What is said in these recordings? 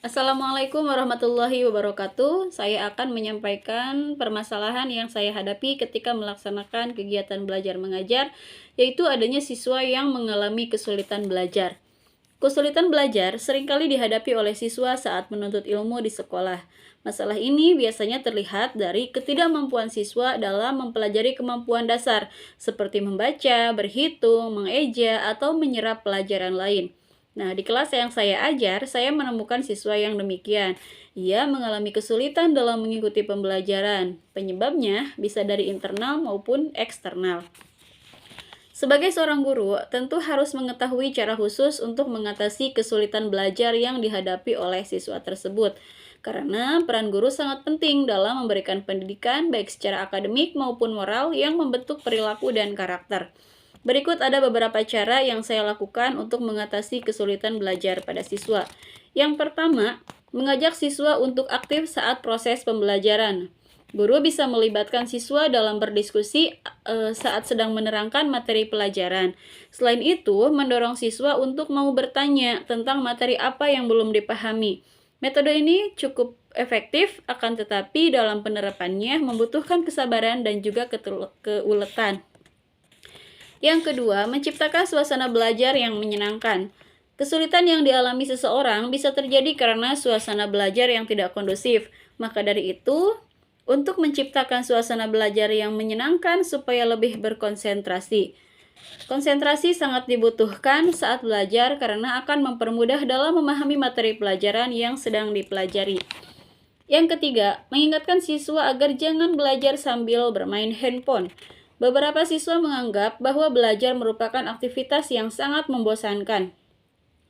Assalamualaikum warahmatullahi wabarakatuh. Saya akan menyampaikan permasalahan yang saya hadapi ketika melaksanakan kegiatan belajar mengajar, yaitu adanya siswa yang mengalami kesulitan belajar. Kesulitan belajar seringkali dihadapi oleh siswa saat menuntut ilmu di sekolah. Masalah ini biasanya terlihat dari ketidakmampuan siswa dalam mempelajari kemampuan dasar, seperti membaca, berhitung, mengeja, atau menyerap pelajaran lain. Nah, di kelas yang saya ajar, saya menemukan siswa yang demikian. Ia mengalami kesulitan dalam mengikuti pembelajaran. Penyebabnya bisa dari internal maupun eksternal. Sebagai seorang guru, tentu harus mengetahui cara khusus untuk mengatasi kesulitan belajar yang dihadapi oleh siswa tersebut. Karena peran guru sangat penting dalam memberikan pendidikan baik secara akademik maupun moral yang membentuk perilaku dan karakter. Berikut ada beberapa cara yang saya lakukan untuk mengatasi kesulitan belajar pada siswa. Yang pertama, mengajak siswa untuk aktif saat proses pembelajaran. Guru bisa melibatkan siswa dalam berdiskusi saat sedang menerangkan materi pelajaran. Selain itu, mendorong siswa untuk mau bertanya tentang materi apa yang belum dipahami. Metode ini cukup efektif, akan tetapi dalam penerapannya membutuhkan kesabaran dan juga keuletan. Yang kedua, menciptakan suasana belajar yang menyenangkan. Kesulitan yang dialami seseorang bisa terjadi karena suasana belajar yang tidak kondusif. Maka dari itu, untuk menciptakan suasana belajar yang menyenangkan supaya lebih berkonsentrasi. Konsentrasi sangat dibutuhkan saat belajar karena akan mempermudah dalam memahami materi pelajaran yang sedang dipelajari. Yang ketiga, mengingatkan siswa agar jangan belajar sambil bermain handphone. Beberapa siswa menganggap bahwa belajar merupakan aktivitas yang sangat membosankan.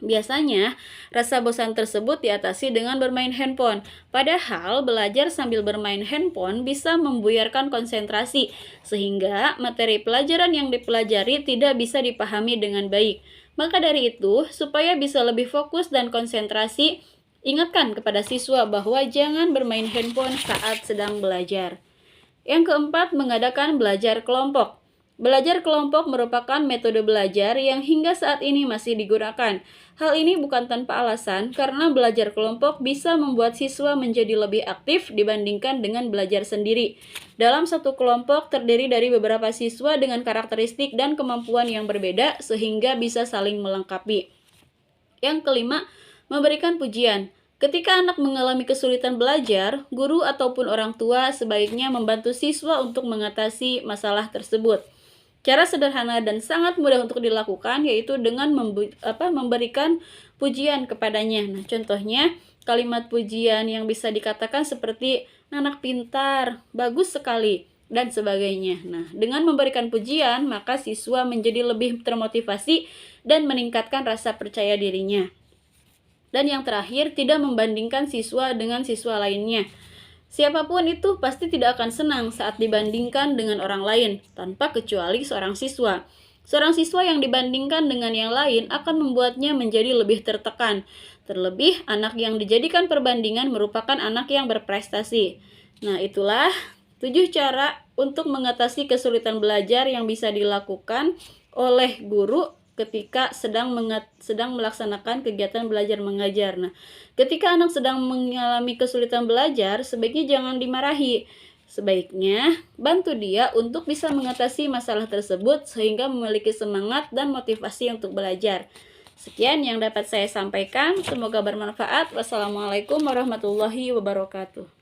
Biasanya, rasa bosan tersebut diatasi dengan bermain handphone. Padahal, belajar sambil bermain handphone bisa membuyarkan konsentrasi, sehingga materi pelajaran yang dipelajari tidak bisa dipahami dengan baik. Maka dari itu, supaya bisa lebih fokus dan konsentrasi, ingatkan kepada siswa bahwa jangan bermain handphone saat sedang belajar. Yang keempat, mengadakan belajar kelompok. Belajar kelompok merupakan metode belajar yang hingga saat ini masih digunakan. Hal ini bukan tanpa alasan, karena belajar kelompok bisa membuat siswa menjadi lebih aktif dibandingkan dengan belajar sendiri. Dalam satu kelompok terdiri dari beberapa siswa dengan karakteristik dan kemampuan yang berbeda, sehingga bisa saling melengkapi. Yang kelima, memberikan pujian. Ketika anak mengalami kesulitan belajar, guru ataupun orang tua sebaiknya membantu siswa untuk mengatasi masalah tersebut. Cara sederhana dan sangat mudah untuk dilakukan yaitu dengan memberikan pujian kepadanya. Nah, contohnya kalimat pujian yang bisa dikatakan seperti anak pintar, bagus sekali, dan sebagainya. Nah, dengan memberikan pujian, maka siswa menjadi lebih termotivasi dan meningkatkan rasa percaya dirinya. Dan yang terakhir, tidak membandingkan siswa dengan siswa lainnya. Siapapun itu pasti tidak akan senang saat dibandingkan dengan orang lain, tanpa kecuali seorang siswa. Seorang siswa yang dibandingkan dengan yang lain akan membuatnya menjadi lebih tertekan. Terlebih, anak yang dijadikan perbandingan merupakan anak yang berprestasi. Nah, itulah 7 cara untuk mengatasi kesulitan belajar yang bisa dilakukan oleh guru ketika sedang melaksanakan kegiatan belajar mengajar. Nah, ketika anak sedang mengalami kesulitan belajar, sebaiknya jangan dimarahi. Sebaiknya bantu dia untuk bisa mengatasi masalah tersebut sehingga memiliki semangat dan motivasi untuk belajar. Sekian yang dapat saya sampaikan, semoga bermanfaat. Wassalamualaikum warahmatullahi wabarakatuh.